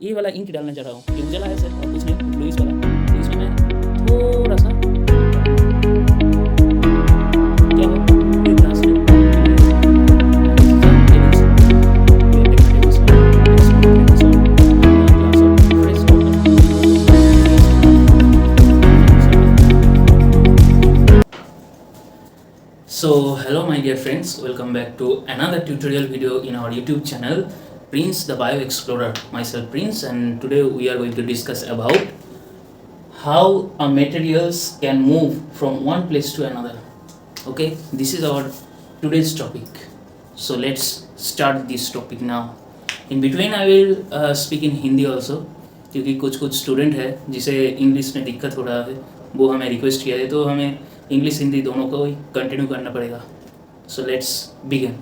ये वाला इंक डालना चाह रहा हूँ। ये उजाला है सर और कुछ नहीं, ब्लूइश वाला। तो इसमें मैं थोड़ा सा क्या हो पूरे ग्लास में So hello my dear friends, welcome back to another tutorial video in our YouTube channel Prince the Bio Explorer. Myself Prince, and today we are going to discuss about how a materials can move from one place to another. Okay, this is our today's topic. So let's start this topic now. In between I will speak in Hindi also, क्योंकि कुछ student है जिसे English में दिक्कत हो रहा है, वो हमें रिक्वेस्ट किया है, तो हमें इंग्लिश हिंदी दोनों को ही कंटिन्यू करना पड़ेगा. So let's begin.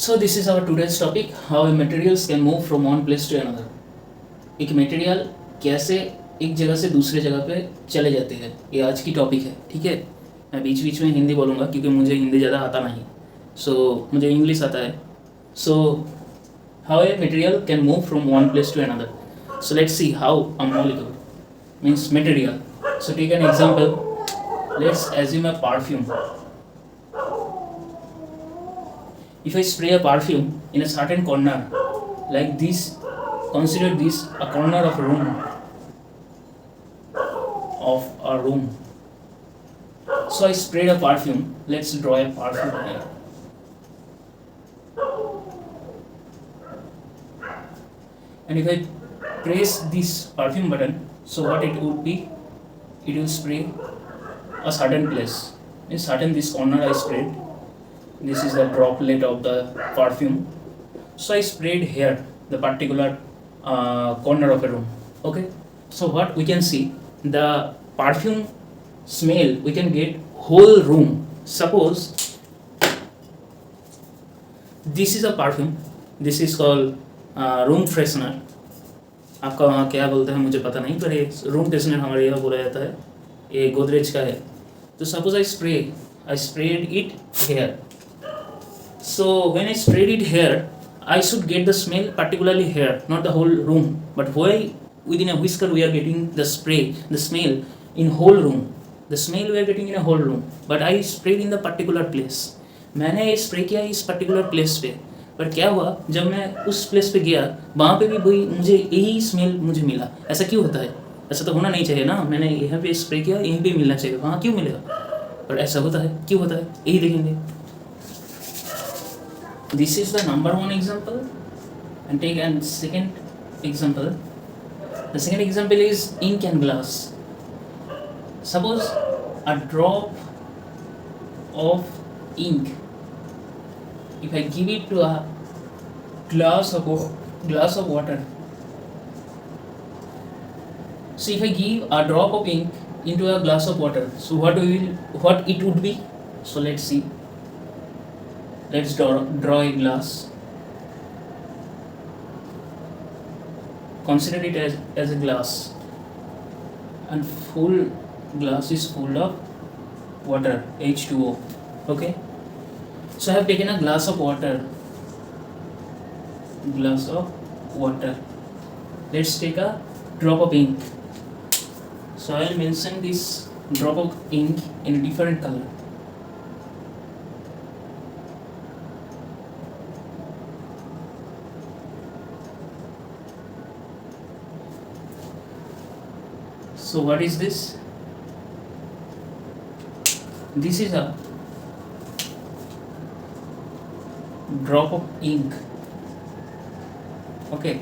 So this is our today's topic, how materials can move from one place to another. एक मटेरियल कैसे एक जगह से दूसरे जगह पे चले जाते हैं, ये आज की टॉपिक है. ठीक है, मैं बीच बीच में हिंदी बोलूँगा क्योंकि मुझे हिंदी ज़्यादा आता नहीं, मुझे इंग्लिश आता है. How a material can move from one place to another. So let's see how a molecule means material. So take an example, let's assume a perfume. If I spray a perfume in a certain corner, like this, consider this a corner of a room. So I sprayed a perfume. Let's draw a perfume here. And if I press this perfume button, so what it would be? It will spray a certain place. In certain this corner I sprayed. This is the droplet of the perfume. So I sprayed here the particular corner of a room. Okay. So what we can see, the perfume smell we can get whole room. Suppose this is a perfume. This is called room freshener. आपका वहाँ क्या बोलते हैं मुझे पता नहीं, पर ये रूम फ्रेशनर हमारे यहाँ बोला जाता है. ये गोदरेज का है. तो suppose I sprayed it here. So when I sprayed it here, I should get the smell particularly here, not the whole room. But why within a whisker we are getting the smell in whole room? The smell we are getting in a whole room. But I sprayed in the particular place. मैंने ये spray किया इस particular place पे, पर क्या हुआ जब मैं उस प्लेस पे गया वहाँ पे भी वही मुझे यही स्मेल मुझे मिला. ऐसा क्यों होता है? ऐसा तो होना नहीं चाहिए ना. मैंने यहाँ पे स्प्रे किया, यहीं पे मिलना चाहिए, वहाँ क्यों मिलेगा? पर ऐसा होता है. क्यों होता है यही देखेंगे. This is the number one example, and take a second example. The second example is ink and glass. Suppose a drop of ink, if I give it to a glass of water. So if I give a drop of ink into a glass of water, so what it would be? So let's see. Let's draw a glass. Consider it as a glass, and full glass is full of water, H2O. Okay. So I have taken a glass of water. Let's take a drop of ink. So I will mention this drop of ink in a different color. So what is this? This is a drop of ink. Okay.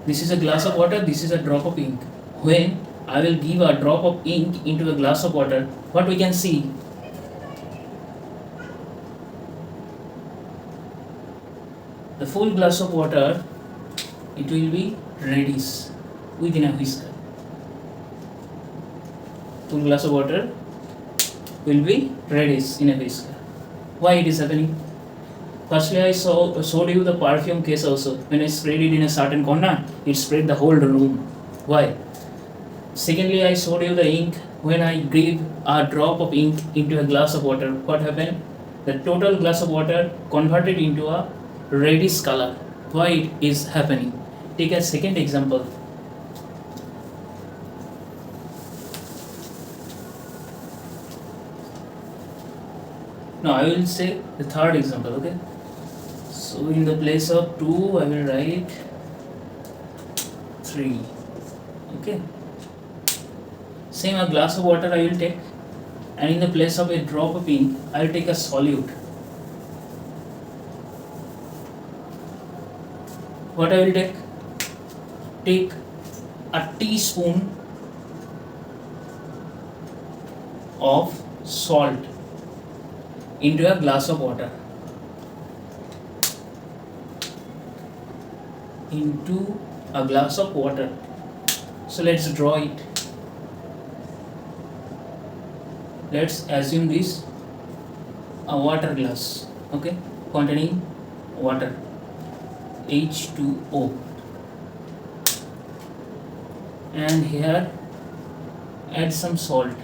This is a glass of water, this is a drop of ink. When I will give a drop of ink into a glass of water, what we can see? The full glass of water, it will be reddish within a whisker. full glass of water will be reddish in a whisker. Why it is happening? Firstly, I showed you the perfume case also. When I sprayed it in a certain corner, it sprayed the whole room. Why? Secondly, I showed you the ink. When I gave a drop of ink into a glass of water, what happened? The total glass of water converted into a reddish color. Why it is happening? Take a second example. No, I will say the third example, okay? So in the place of 2, I will write 3, okay? Same, a glass of water I will take, and in the place of a drop of ink, I will take a solute. What I will take? Take a teaspoon of salt into a glass of water. Into a glass of water. So let's draw it. Let's assume this a water glass, okay, containing water, H2O, and here add some salt,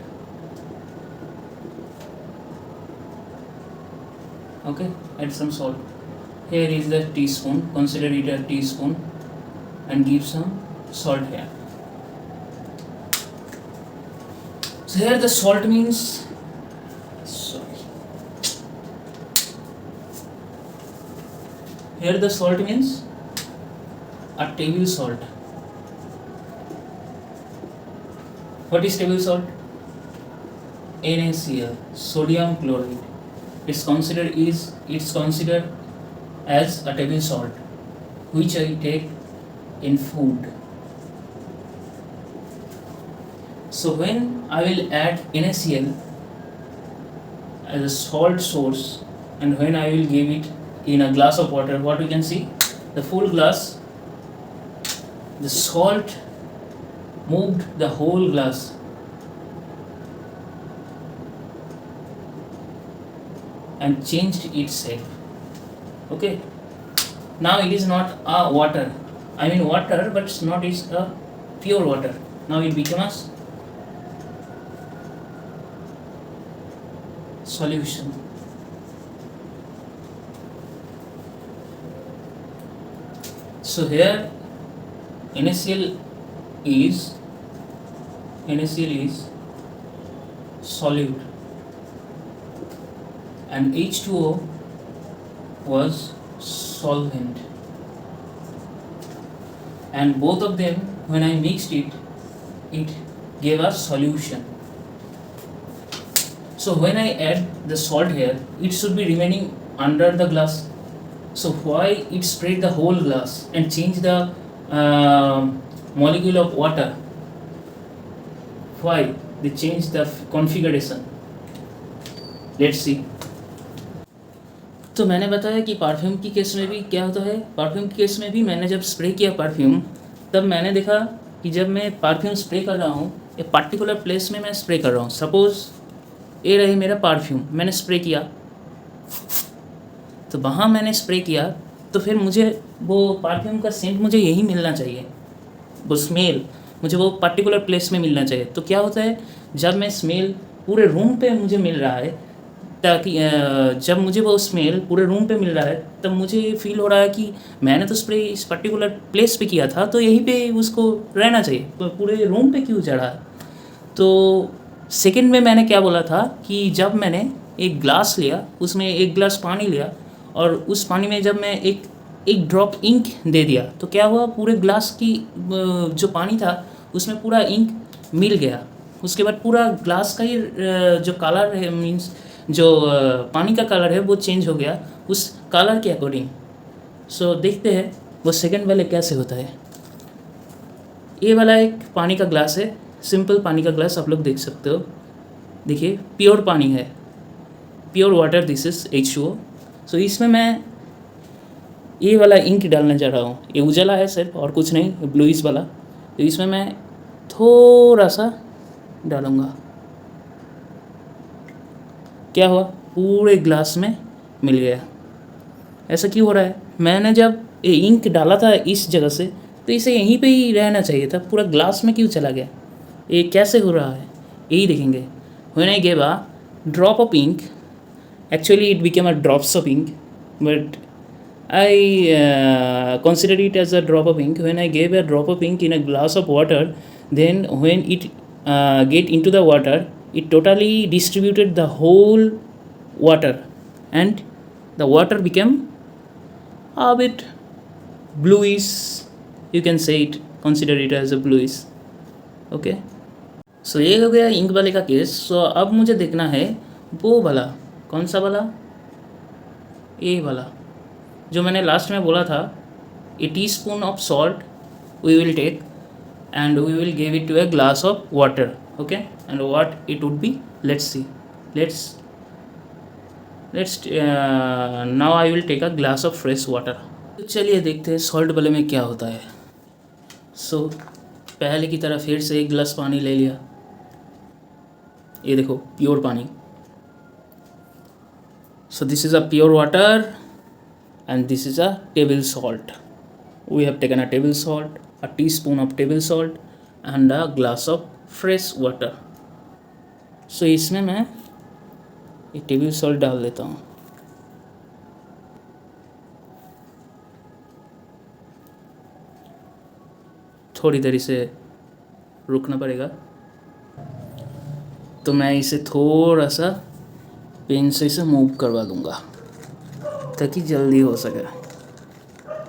okay, add some salt. Here is the teaspoon, consider it a teaspoon, and give some salt here. So here the salt means, here the salt means a table salt. What is table salt? NaCl, sodium chloride. It's considered as a table salt, which I take in food. So when I will add NaCl as a salt source, and when I will give it in a glass of water, what we can see? The full glass, the salt moved the whole glass. And changed its shape. Okay. Now it is not a water. I mean water, but it's not is a pure water. Now it becomes solution. So here NaCl is solute, and H2O was solvent, and both of them, when I mixed it gave a solution. So when I add the salt here, it should be remaining under the glass. So why it spread the whole glass and change the molecule of water? Why they change the configuration? Let's see. तो मैंने बताया कि perfume की case में भी क्या होता है. परफ्यूम की केस में भी मैंने जब स्प्रे किया परफ्यूम, तब मैंने देखा कि जब मैं परफ्यूम स्प्रे कर रहा हूँ, एक पर्टिकुलर प्लेस में मैं स्प्रे कर रहा हूँ. सपोज़ ये रही मेरा परफ्यूम, मैंने स्प्रे किया, तो वहाँ मैंने स्प्रे किया, तो फिर मुझे वो परफ्यूम का सेंट मुझे यही मिलना चाहिए, वो स्मेल मुझे वो पर्टिकुलर प्लेस में मिलना चाहिए. तो क्या होता है, जब मैं स्मेल पूरे रूम पे मुझे मिल रहा है, ताकि जब मुझे वो स्मेल पूरे रूम पे मिल रहा है, तब मुझे फील हो रहा है कि मैंने तो स्प्रे इस पर्टिकुलर प्लेस पे किया था, तो यहीं पे उसको रहना चाहिए, तो पूरे रूम पे क्यों चढ़ा है. तो सेकंड में मैंने क्या बोला था कि जब मैंने एक ग्लास लिया, उसमें एक गिलास पानी लिया, और उस पानी में जब मैं एक ड्रॉप इंक दे दिया, तो क्या हुआ, पूरे ग्लास की जो पानी था उसमें पूरा इंक मिल गया. उसके बाद पूरा ग्लास का ही जो कलर है, मीन्स जो पानी का कलर है, वो चेंज हो गया उस कलर के अकॉर्डिंग. सो देखते हैं वो सेकंड वाले कैसे होता है. ये वाला एक पानी का ग्लास है, सिंपल पानी का ग्लास, आप लोग देख सकते हो. देखिए प्योर पानी है, pure water, this is H2O. सो इसमें मैं ये वाला इंक डालने जा रहा हूँ. ये उजाला है सिर्फ, और कुछ नहीं, ब्लूइश वाला. तो इसमें मैं थोड़ा सा डालूँगा. क्या हुआ, पूरे ग्लास में मिल गया। ऐसा क्यों हो रहा है? मैंने जब ये इंक डाला था इस जगह से, तो इसे यहीं पे ही रहना चाहिए था, पूरा ग्लास में क्यों चला गया? ये कैसे हो रहा है, यही देखेंगे। When I gave a drop of ink, actually it became a drops of ink, but I consider it as a drop of ink. When I gave a drop of ink in a glass of water, then when it get into the water, it totally distributed the whole water, and the water became a bit bluish, you can say it, consider it as a bluish. Okay, सो ये हो गया ink वाले का case. सो अब मुझे देखना है वो वाला, कौन सा वाला, ये वाला जो मैंने लास्ट में बोला था, a teaspoon of salt we will take and we will give it to a glass of water. Okay, and what it would be, let's see, let's now I will take a glass of fresh water. तो चलिए देखते हैं salt वाले में क्या होता है। सो पहले की तरह फिर से एक गिलास पानी ले लिया, ये देखो प्योर पानी। So this is a pure water and this is a table salt. We have taken a table salt, a teaspoon of table salt and a glass of fresh water. So इसमें मैं ये table salt डाल देता हूँ। थोड़ी देर इसे रुकना पड़ेगा, तो मैं इसे थोड़ा सा पेन से इसे मूव करवा दूंगा ताकि जल्दी हो सके।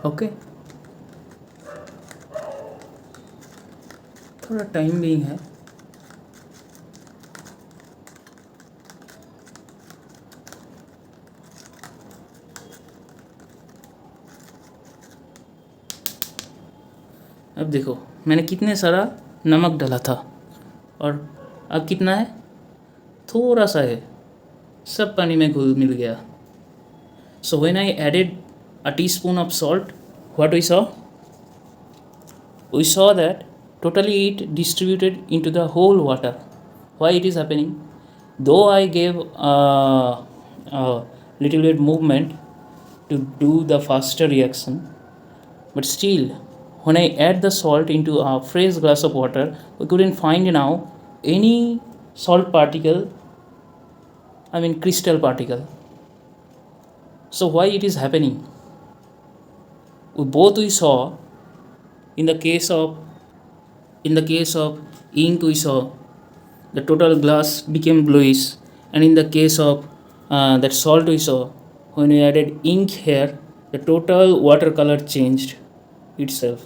ओके, थोड़ा टाइम भी है। अब देखो मैंने कितने सारा नमक डाला था और अब कितना है, थोड़ा सा है, सब पानी में घुल मिल गया। So when I added a teaspoon of salt, what we saw, we saw that totally it distributed into the whole water. Why it is happening? Though I gave a little bit movement to do the faster reaction, but still when I add the salt into a fresh glass of water, we couldn't find now any salt particle, I mean crystal particle. So why it is happening? We saw in the case of ink, we saw the total glass became bluish, and in the case of that salt, we saw when we added ink here, the total water color changed itself,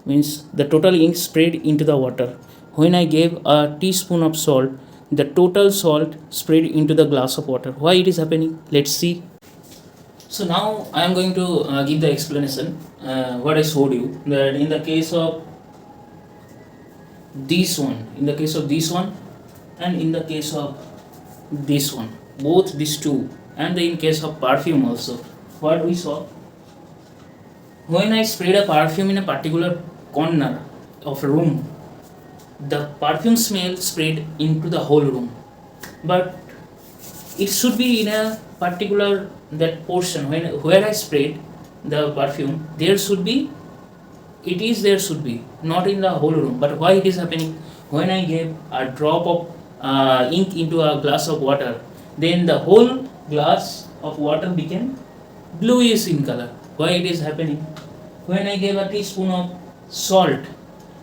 means the total ink spread into the water. When I gave a teaspoon of salt, the total salt spread into the glass of water. Why it is happening? Let's see. So now I am going to give the explanation what I showed you, that in the case of this one, and in the case of this one, both these two, and in case of perfume also, what we saw, when I sprayed a perfume in a particular corner of a room, the perfume smell spread into the whole room, but it should be in a particular that portion where I sprayed the perfume, there should be not in the whole room. But why it is happening? When I gave a drop of ink into a glass of water, then the whole glass of water became bluish in color. Why it is happening? When I gave a teaspoon of salt,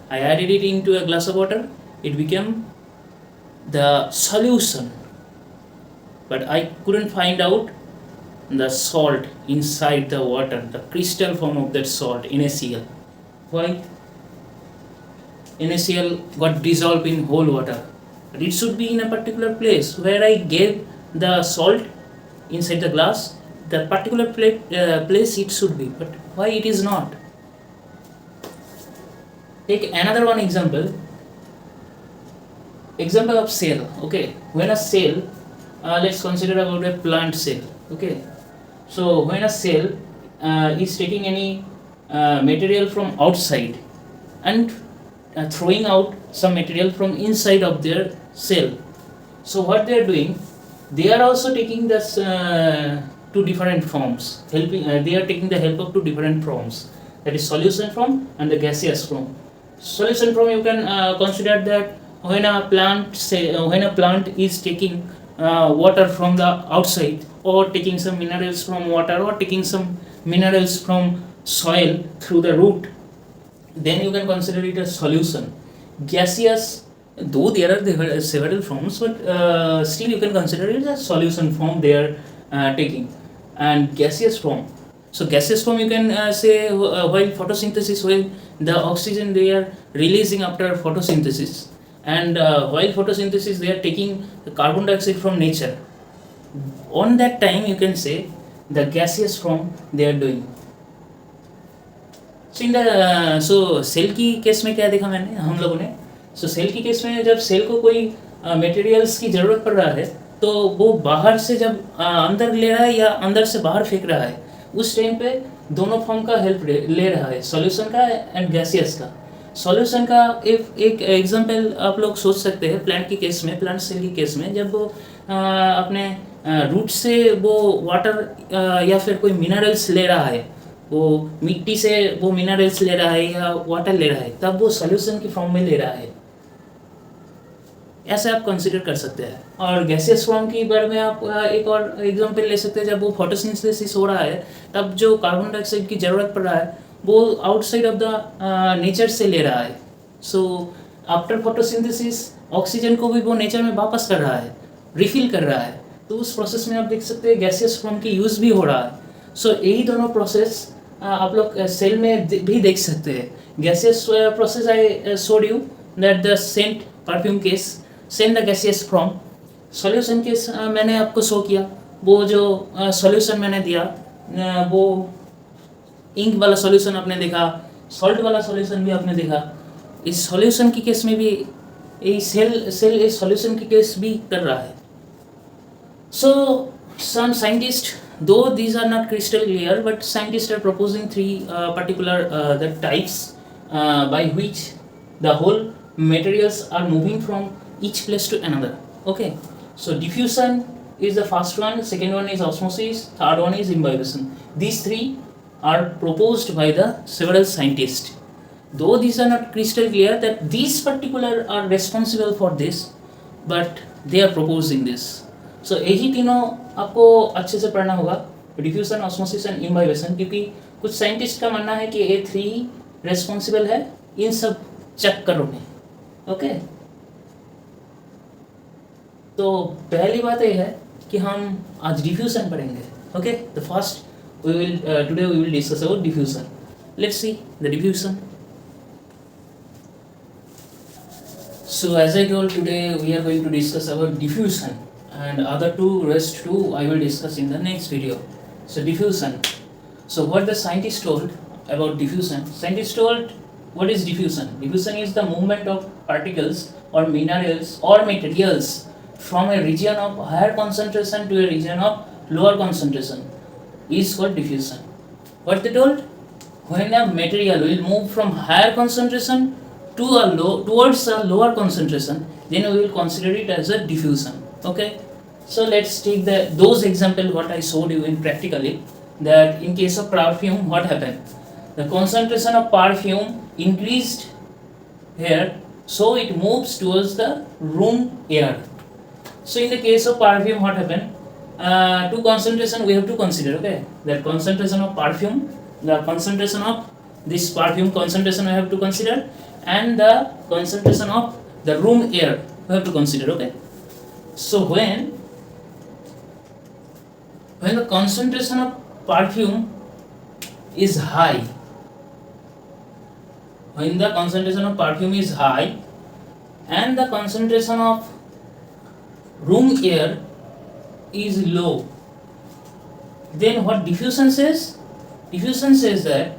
I added it into a glass of water, it became the solution, but I couldn't find out the salt inside the water, the crystal form of that salt, NaCl. Why? NaCl got dissolved in whole water, but it should be in a particular place where I gave the salt inside the glass, the particular place it should be, but why it is not? Take another one example of cell. Okay, when a cell, let's consider about a plant cell. Okay, so when a cell is taking any material from outside and throwing out some material from inside of their cell, so what they are doing, they are also taking this two different forms. They are taking the help of two different forms. That is solution form and the gaseous form. Solution form, you can consider that when a plant is taking water from the outside, or taking some minerals from water, or taking some minerals from soil through the root, then you can consider it as solution. Gaseous, though there are several forms, but still you can consider it as solution form they are taking. And gaseous form, so gaseous form, you can say while photosynthesis, while the oxygen they are releasing after photosynthesis, and while photosynthesis they are taking the carbon dioxide from nature. On that time you can say the gaseous form they are doing. So in the cell की case में क्या देखा मैंने हम लोगों ने, सो cell की case में जब सेल को कोई मटेरियल्स की ज़रूरत पड़ रहा है, तो वो बाहर से जब अंदर ले रहा है या अंदर से बाहर फेंक रहा है, उस टाइम पे दोनों फॉर्म का हेल्प ले रहा है, सॉल्यूशन का एंड गैसियस का. सॉल्यूशन का एक एग्जांपल आप लोग सोच सकते हैं प्लांट की केस में, प्लांट सेल की केस में, जब वो अपने रूट से वो वाटर या फिर कोई मिनरल्स ले रहा है, वो मिट्टी से वो मिनरल्स ले रहा है या वाटर ले रहा है, तब वो सॉल्यूशन की फॉर्म में ले रहा है. ऐसे आप कंसिडर कर सकते हैं. और गैसियस फॉर्म की बारे में आप एक और एग्जांपल ले सकते हैं, जब वो फोटोसिंथेसिस हो रहा है, तब जो कार्बन डाइऑक्साइड की ज़रूरत पड़ रहा है वो आउटसाइड ऑफ द नेचर से ले रहा है. सो आफ्टर फोटोसिंथेसिस ऑक्सीजन को भी वो नेचर में वापस कर रहा है, रिफिल कर रहा है. तो उस प्रोसेस में आप देख सकते हैं गैसियस फॉर्म की यूज़ भी हो रहा है. सो यही दोनों प्रोसेस आप लोग सेल में भी देख सकते हैं. Gaseous process I showed you that the scent perfume case, scent the gaseous from. Solution case मैंने आपको शो किया, वो जो सॉल्यूशन मैंने दिया, वो इंक वाला सॉल्यूशन आपने देखा, सॉल्ट वाला सॉल्यूशन भी आपने देखा. इस सॉल्यूशन की केस में भी ये सेल इस सॉल्यूशन की केस भी कर रहा है. सो some scientists, though these are not crystal clear, but scientists are proposing three particular the types by which the whole materials are moving from each place to another. Okay, so diffusion is the first one, second one is osmosis, third one is imbibition. These three are proposed by the several scientists. Though these are not crystal clear that these particular are responsible for this, but they are proposing this. सो यही तीनों आपको अच्छे से पढ़ना होगा, diffusion, osmosis and imbibition, क्योंकि कुछ scientist का मानना है कि ये थ्री रेस्पॉन्सिबल है इन सब चक्करों में. ओके, तो पहली बात ये है कि हम आज डिफ्यूजन पढ़ेंगे. Okay, the first we will today we will discuss about diffusion. Let's see the diffusion. So as I told, today we are going to discuss about diffusion, and other rest two I will discuss in the next video. So diffusion. So what the scientists told about diffusion? Scientists told what is diffusion? Diffusion is the movement of particles or minerals or materials from a region of higher concentration to a region of lower concentration is called diffusion. What they told? When a material will move from higher concentration towards a lower concentration, then we will consider it as a diffusion. Okay, so let's take those example what I showed you in practically, that in case of perfume what happened, the concentration of perfume increased here, so it moves towards the room air. So in the case of perfume what happened, two concentration we have to consider. Okay, that concentration of perfume, the concentration of this perfume concentration we have to consider, and the concentration of the room air we have to consider. Okay, so when the concentration of perfume is high, when the concentration of perfume is high and the concentration of room air is low, then what diffusion says? Diffusion says that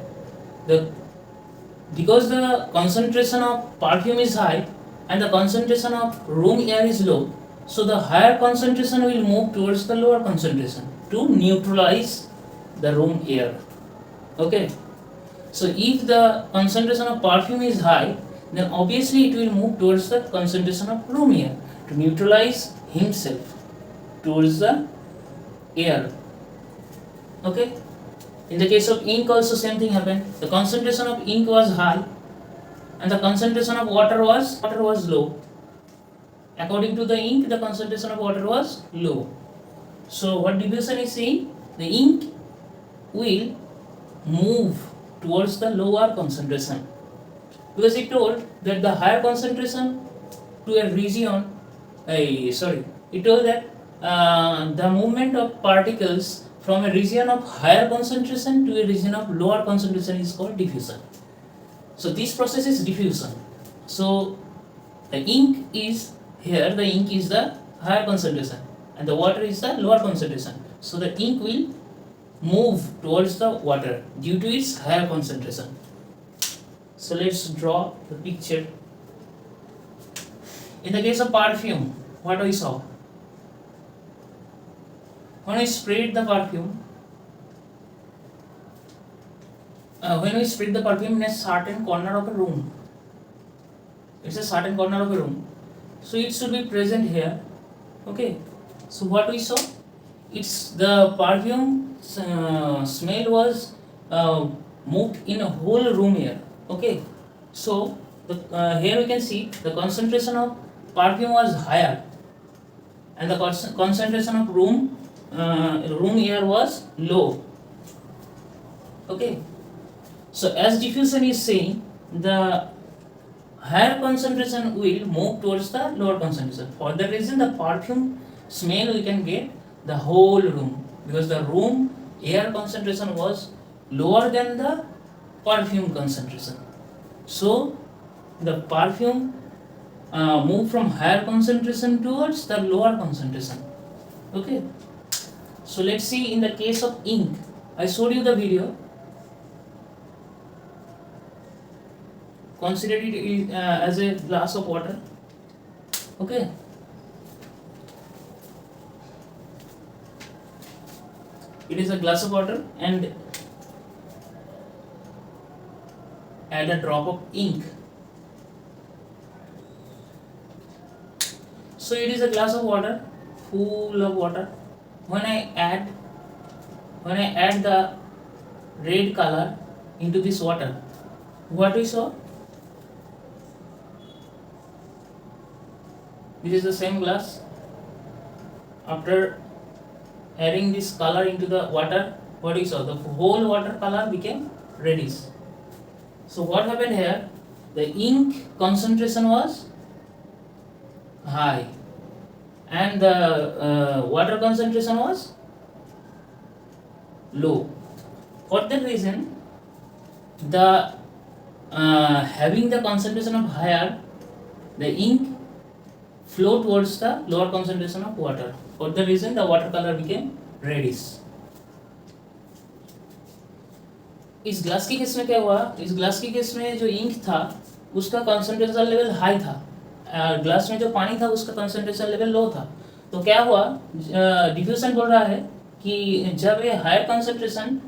because the concentration of perfume is high and the concentration of room air is low, so the higher concentration will move towards the lower concentration to neutralize the room air. Okay, so if the concentration of perfume is high, then obviously it will move towards the concentration of room air to neutralize himself. towards the air. Okay, in the case of ink also same thing happened. The concentration of ink was high and the concentration of water was low. According to the ink, the concentration of water was low. So what diffusion is saying, the ink will move towards the lower concentration, because it told that the higher concentration to a region, it told that the movement of particles from a region of higher concentration to a region of lower concentration is called diffusion. So this process is diffusion. So the ink is here, the ink is the higher concentration and the water is the lower concentration. So the ink will move towards the water due to its higher concentration. So let's draw the picture. In the case of perfume, what we saw? When we spread the perfume, in a certain corner of a room, it's a certain corner of a room, so it should be present here. Okay, so what we saw, it's the perfume smell was moved in a whole room here. Okay, so here we can see the concentration of perfume was higher and the concentration of room air was low. Okay, so as diffusion is saying, the higher concentration will move towards the lower concentration. For that reason, the perfume smell we can get the whole room, because the room air concentration was lower than the perfume concentration. So the perfume move from higher concentration towards the lower concentration. Okay, so let's see in the case of ink. I showed you the video. Consider it as a glass of water. Okay, it is a glass of water and add a drop of ink. So it is a glass of water, full of water. When I add the red color into this water, what we saw? This is the same glass. After adding this color into the water, what we saw? The whole water color became reddish. So what happened here? The ink concentration was high and the water concentration was low. For that reason, the having the concentration of higher, the ink flow towards the lower concentration of water. For the reason, the water color became reddish. इस glass के case में क्या हुआ? इस glass के case में जो ink था उसका कंसंट्रेशन लेवल हाई था, ग्लास में जो पानी था उसका कंसंट्रेशन लेवल लो था. तो क्या हुआ? डिफ्यूजन बोल रहा है कि जब ये हायर कंसंट्रेशन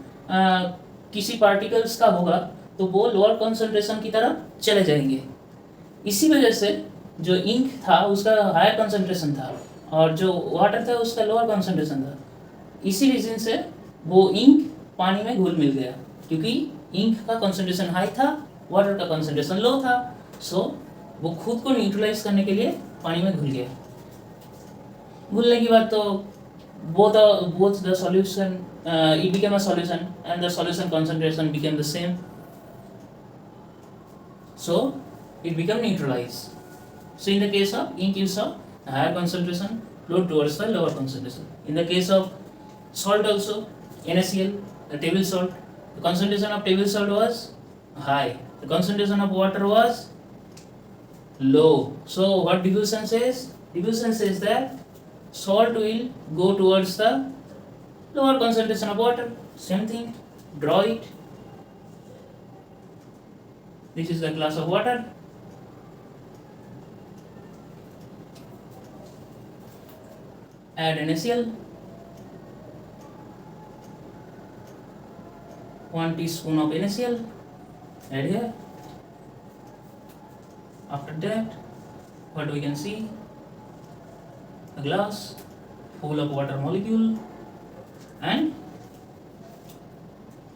किसी पार्टिकल्स का होगा तो वो लोअर कंसंट्रेशन की तरफ चले जाएंगे. इसी वजह से जो इंक था उसका हायर कंसंट्रेशन था और जो वाटर था उसका लोअर कंसंट्रेशन था. इसी रीजन से वो इंक पानी में घुल मिल गया, क्योंकि इंक का कंसंट्रेशन हाई था, वाटर का कंसंट्रेशन लो था. सो वो खुद को न्यूट्रलाइज करने के लिए पानी में घुल गया. घुलने के बाद तो both the solution it became a solution and the solution concentration became the same, so it became neutralized. So in the case of ink, you saw the higher concentration flow towards the lower concentration. In the case of salt also, NaCl, the table salt, the concentration of table salt was high, the concentration of water was low. So what diffusion says? Diffusion says that salt will go towards the lower concentration of water. Same thing, draw it. This is the glass of water. Add NaCl, 1 teaspoon of NaCl, add here. After that, what we can see? A glass full of water molecule and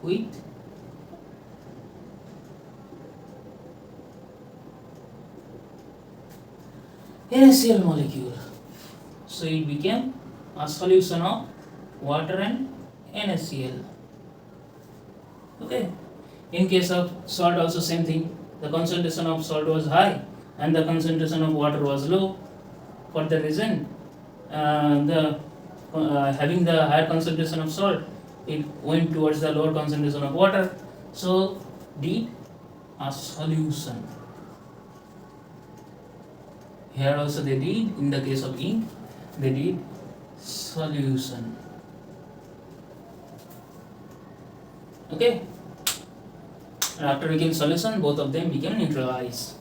with NaCl molecule. So it became a solution of water and NaCl. Okay. In case of salt also same thing. The concentration of salt was high and the concentration of water was low. For the reason, having the higher concentration of salt, it went towards the lower concentration of water. So did a solution. Here also they did, in the case of ink, they did solution. Okay. After became solution, both of them became neutralized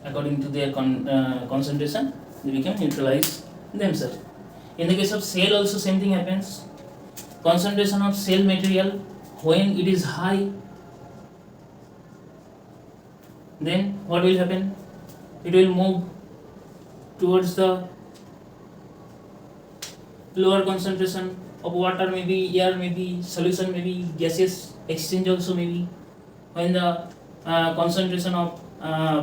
according to their concentration. They became neutralized themselves. In the case of cell also same thing happens. Concentration of cell material, when it is high, then what will happen? It will move towards the lower concentration of water, maybe air, maybe solution, maybe gaseous exchange also maybe. When the concentration of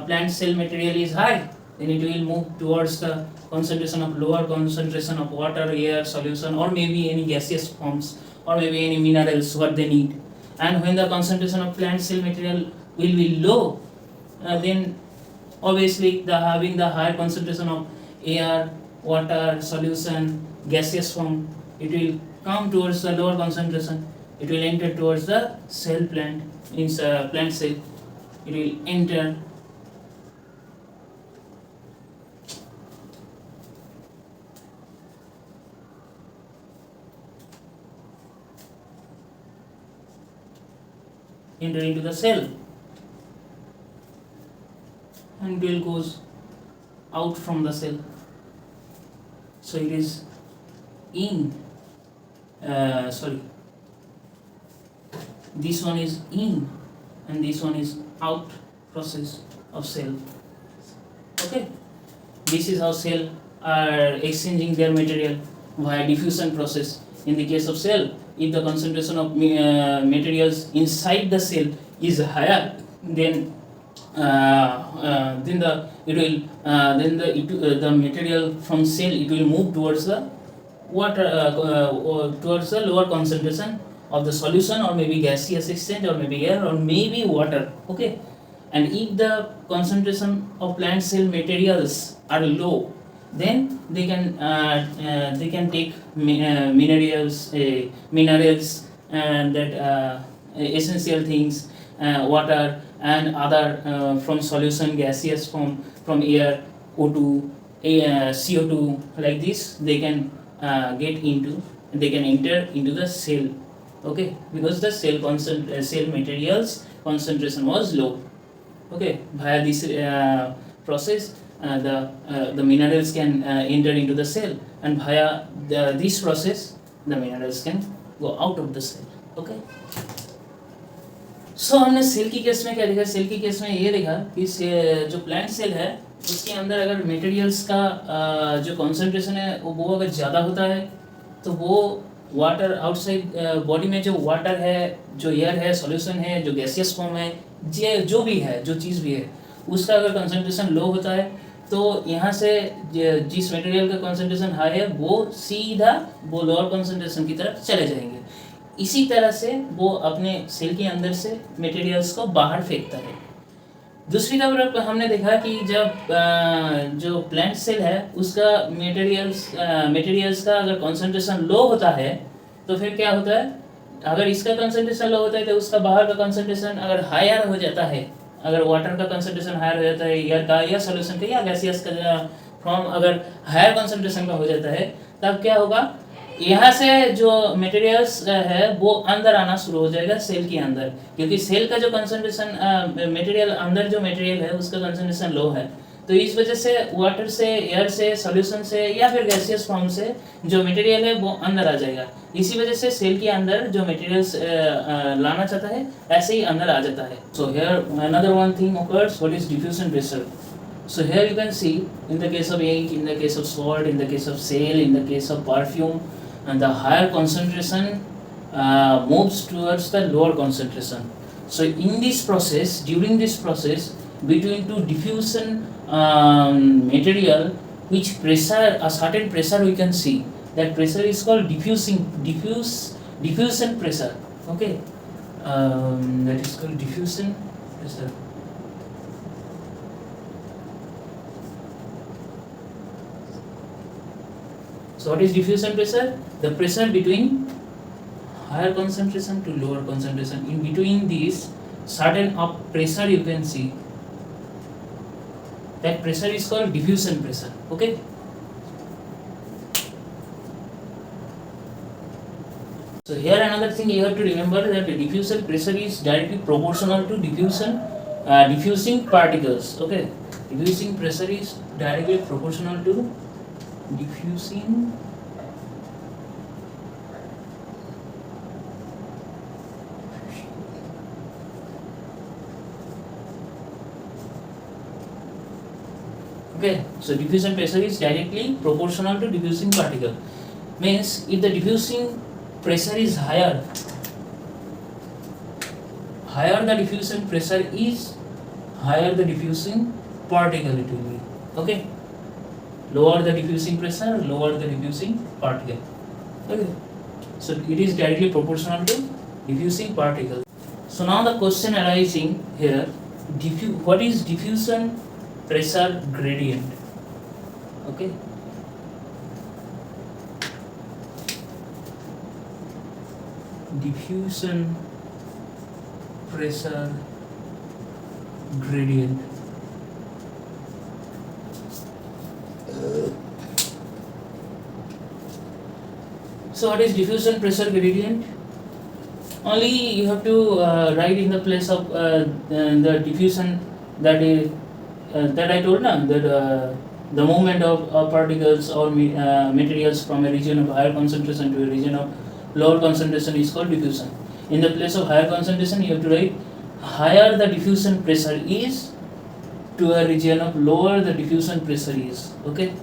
plant cell material is high, then it will move towards the concentration of lower concentration of water, air, solution, or maybe any gaseous forms, or maybe any minerals what they need. And when the concentration of plant cell material will be low, then obviously having the higher concentration of air, water, solution, gaseous form, it will come towards the lower concentration. It will enter towards the cell plant, means plant cell. It will enter into the cell and it will goes out from the cell. So it is this one is in and this one is out process of cell. Okay, this is how cell are exchanging their material via diffusion process. In the case of cell, if the concentration of materials inside the cell is higher, then the material from cell, it will move towards the water, or towards the lower concentration of the solution, or maybe gaseous exchange, or maybe air, or maybe water. Okay, and if the concentration of plant cell materials are low, then they can take minerals and that essential things, water and other from solution, gaseous from air, O2, CO2, like this. They can they can enter into the cell. Okay, because the cell materials concentration was low. Okay, via this process, the minerals can enter into the cell, and via this process, the minerals can go out of the cell. Okay. सो हमने cell की case में क्या देखा? Cell की case में ये देखा कि जो प्लांट सेल है उसके अंदर अगर मटेरियल्स का जो कंसंट्रेशन है वो अगर ज़्यादा होता है तो वो वाटर आउटसाइड बॉडी में जो वाटर है, जो एयर है, सॉल्यूशन है, जो गैसियस फॉर्म है, जो भी है, जो चीज़ भी है, उसका अगर कंसंट्रेशन लो होता है तो यहाँ से जिस मटेरियल का कंसंट्रेशन हाई है वो सीधा वो लोअर कंसंट्रेशन की तरफ चले जाएंगे. इसी तरह से वो अपने सेल के अंदर से मटेरियल्स को बाहर फेंकता है. दूसरी तरफ हमने देखा कि जब जो प्लांट सेल है उसका मटेरियल्स का अगर कंसंट्रेशन लो होता है तो फिर क्या होता है? अगर इसका कंसंट्रेशन लो होता है तो उसका बाहर का कंसंट्रेशन अगर हायर हो जाता है, अगर वाटर का कंसंट्रेशन हायर हो जाता है, एयर का या सॉल्यूशन का या गैसियस का फॉर्म अगर हायर कंसंट्रेशन का हो जाता है, तब क्या होगा? यहाँ से जो मटेरियल्स है वो अंदर आना शुरू हो जाएगा सेल के अंदर, क्योंकि सेल का जो कंसंट्रेशन मटेरियल अंदर जो मटेरियल है उसका कंसंट्रेशन लो है. तो इस वजह से वाटर से, एयर से, सॉल्यूशन से या फिर गैसियस फॉर्म से जो मटेरियल है वो अंदर आ जाएगा. इसी वजह से सेल के अंदर जो मटेरियल्स लाना चाहता है ऐसे ही अंदर आ जाता है. So here another one thing occurs, what is diffusion pressure. So here you can see, in the case of ink, in the case of salt, in the case of sail, in the case of perfume, and the higher concentration moves towards the lower concentration. So in this process, during this process, between two diffusion material, which pressure, a certain pressure we can see, that pressure is called diffusion pressure. Okay, that is called diffusion pressure. So what is diffusion pressure? The pressure between higher concentration to lower concentration. In between these, certain of pressure you can see. That pressure is called diffusion pressure. Okay. So here another thing you have to remember, that the diffusion pressure is directly proportional to diffusing particles. Okay. Diffusing pressure is directly proportional to diffusing okay, so diffusion pressure is directly proportional to diffusing particle. Means if the diffusing pressure is higher the diffusion pressure is, higher the diffusing particle it will be. Okay. Lower the diffusing pressure, lower the diffusing particle. Okay. So it is directly proportional to diffusing particle. So now the question arising here, what is diffusion pressure gradient? Okay. Diffusion pressure gradient. So what is diffusion pressure gradient? Only you have to write in the place of the diffusion, that is that I told now, that the movement of particles or materials from a region of higher concentration to a region of lower concentration is called diffusion. In the place of higher concentration, you have to write higher the diffusion pressure is to a region of lower the diffusion pressure is. Okay.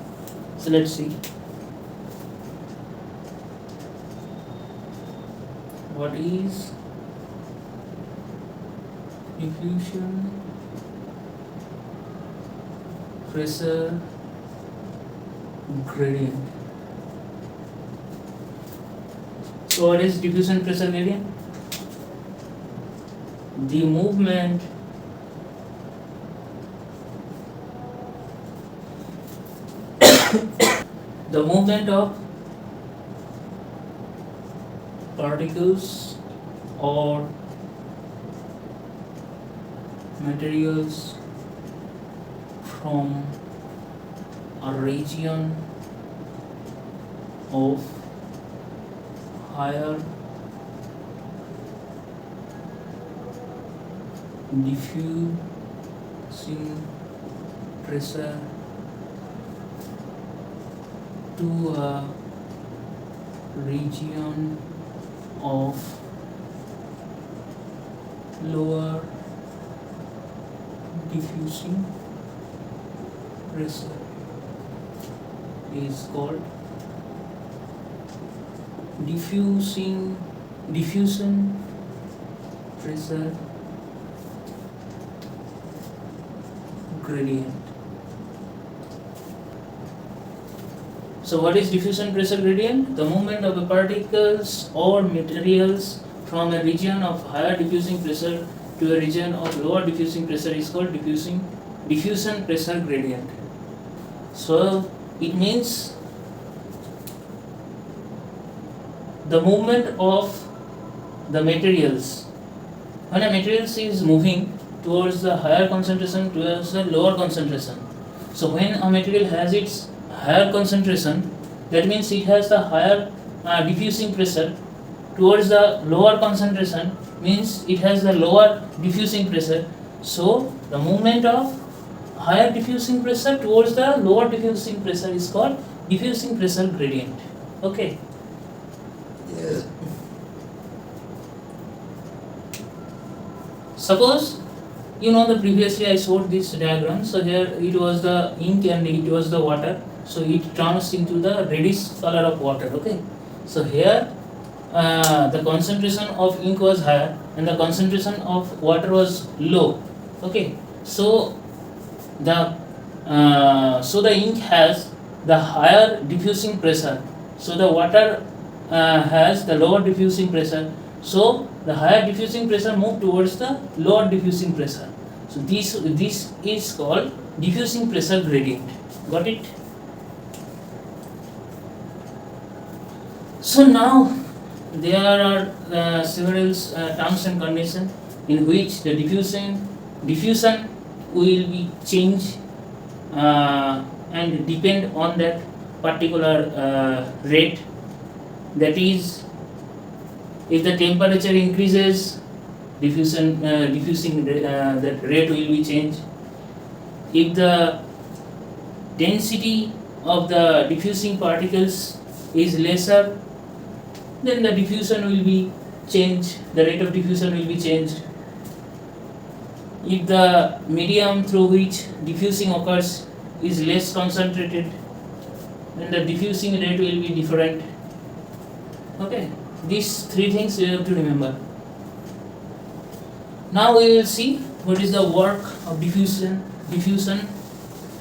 So let's see. What is diffusion pressure gradient? So what is diffusion pressure gradient? The movement of particles or materials from a region of higher diffusing pressure to a region of lower diffusing pressure is called diffusion pressure gradient. So what is diffusion pressure gradient? The movement of the particles or materials from a region of higher diffusing pressure to a region of lower diffusing pressure is called diffusion pressure gradient. So it means the movement of the materials. When a material is moving towards the higher concentration, towards the lower concentration. So when a material has its higher concentration, that means it has the higher diffusing pressure. Towards the lower concentration means it has the lower diffusing pressure. So the movement of higher diffusing pressure towards the lower diffusing pressure is called diffusing pressure gradient. Okay. Suppose You know, the previously I showed this diagram. So here it was the ink and it was the water. So it turns into the reddish color of water. Okay. So here the concentration of ink was higher and the concentration of water was low. Okay. So the ink has the higher diffusing pressure. So the water has the lower diffusing pressure. So the higher diffusing pressure move towards the lower diffusing pressure. So this is called diffusing pressure gradient. Got it? So now there are several terms and conditions in which the diffusion will be changed and depend on that particular rate. That is, if the temperature increases, diffusing that rate will be changed. If the density of the diffusing particles is lesser, then the diffusion will be changed, the rate of diffusion will be changed. If the medium through which diffusing occurs is less concentrated, then the diffusing rate will be different. Okay, these three things you have to remember. Now we will see what is the work of diffusion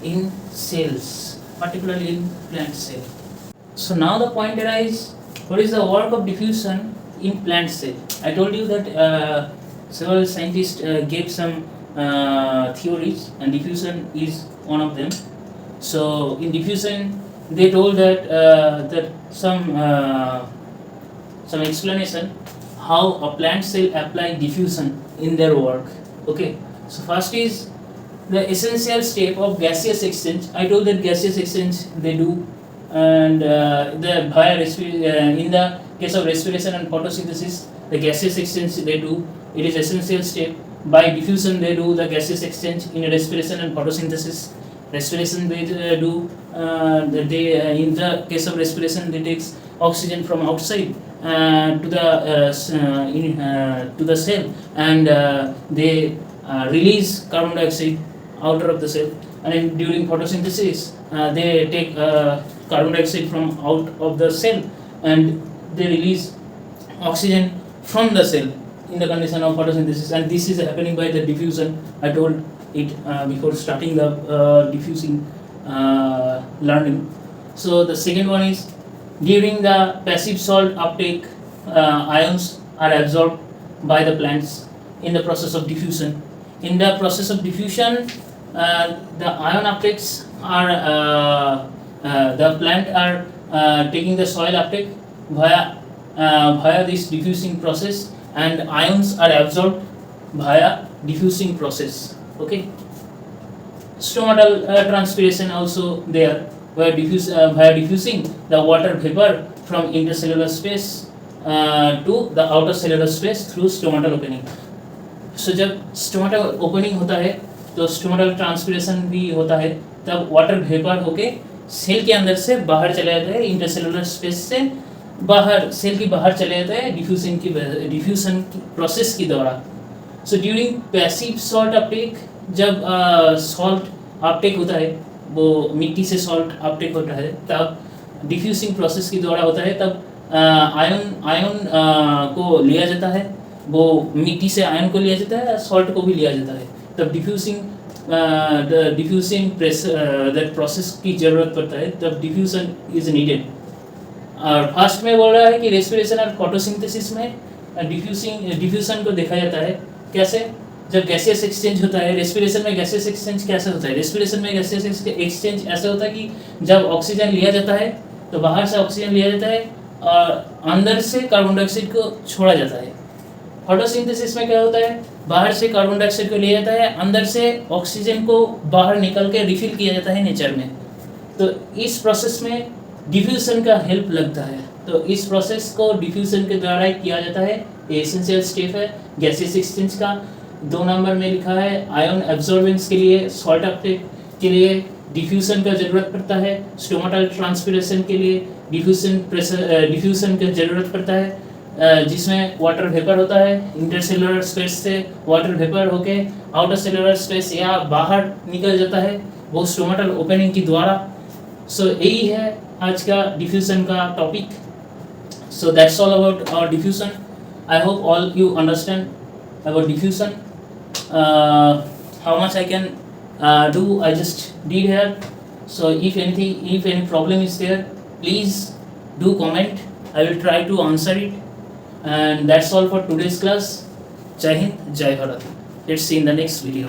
in cells, particularly in plant cell. So now the point arises, what is the work of diffusion in plant cell? I told you that several scientists gave some theories, and diffusion is one of them. So in diffusion, they told that some explanation how a plant cell apply diffusion in their work. Okay. So first is the essential step of gaseous exchange. I told that gaseous exchange they do, and in the case of respiration and photosynthesis, the gaseous exchange they do. It is essential step. By diffusion they do the gaseous exchange in respiration and photosynthesis. Respiration they do. In the case of respiration they take oxygen from outside to the cell, and they release carbon dioxide outer of the cell. And during photosynthesis, they take carbon dioxide from out of the cell and they release oxygen from the cell in the condition of photosynthesis. And this is happening by the diffusion. I told it before starting the diffusing learning. So the second one is, during the passive salt uptake, ions are absorbed by the plants in the process of diffusion. In the process of diffusion, the ion uptakes are the plant are taking the soil uptake via this diffusing process, and ions are absorbed via diffusing process. Okay. Stomatal transpiration also there, where via diffusing the water vapor from intercellular space to the outer cellular space through stomatal opening. So जब stomatal opening होता है तो stomatal transpiration भी होता है, तब water vapor होके cell के अंदर से बाहर चला जाता है, इंटरसेलुलर स्पेस से बाहर, सेल के बाहर चले जाता है डिफ्यूजन प्रोसेस के दौरान. So during passive salt Uptake, जब सॉल्ट अपटेक होता है, वो मिट्टी से सॉल्ट अपटेक होता है, तब डिफ्यूजिंग प्रोसेस के द्वारा होता है, तब आयन को लिया जाता है, वो मिट्टी से आयन को लिया जाता है, सॉल्ट को भी लिया जाता है, तब डिफ्यूजिंग प्रोसेस की ज़रूरत पड़ता है, तब डिफ्यूजन इज नीडेड. और फर्स्ट में बोल रहा है कि रेस्पिरेशन और फोटोसिंथेसिस में डिफ्यूजन को देखा जाता है. कैसे? जब गैसियस एक्सचेंज होता है. रेस्पिरेशन में गैसियस एक्सचेंज कैसे होता है? रेस्पिरेशन में गैसियस एक्सचेंज ऐसा होता है कि जब ऑक्सीजन लिया जाता है तो बाहर से ऑक्सीजन लिया जाता है और अंदर से कार्बन डाइऑक्साइड को छोड़ा जाता है. फोटोसिंथेसिस में क्या होता है? बाहर से कार्बन डाइऑक्साइड को लिया जाता है, अंदर से ऑक्सीजन को बाहर निकल के रिफिल किया जाता है नेचर में. तो इस प्रोसेस में डिफ्यूजन का हेल्प लगता है. तो इस प्रोसेस को डिफ्यूजन के द्वारा ही किया जाता है. ये एसेंशियल स्टेप है गैसियस एक्सचेंज का. 2 नंबर में लिखा है आयन एब्जॉर्बेंस के लिए, सॉल्ट अपटेक के लिए डिफ्यूजन का ज़रूरत पड़ता है. स्टोमाटल ट्रांसपिरेशन के लिए डिफ्यूजन का ज़रूरत पड़ता है. जिसमें वाटर वेपर होता है, इंटरसेलुलर स्पेस से वाटर वेपर होके आउटर सेलुलर स्पेस या बाहर निकल जाता है वो स्टोमेटल ओपनिंग के द्वारा। सो यही है आज का डिफ्यूजन का topic. So that's all about our diffusion. I hope all you understand about diffusion. How much I can do, I just did here. So if any problem is there, please do comment. I will try to answer it. And that's all for today's class. Jai Hind, Jai Bharat. Let's see in the next video.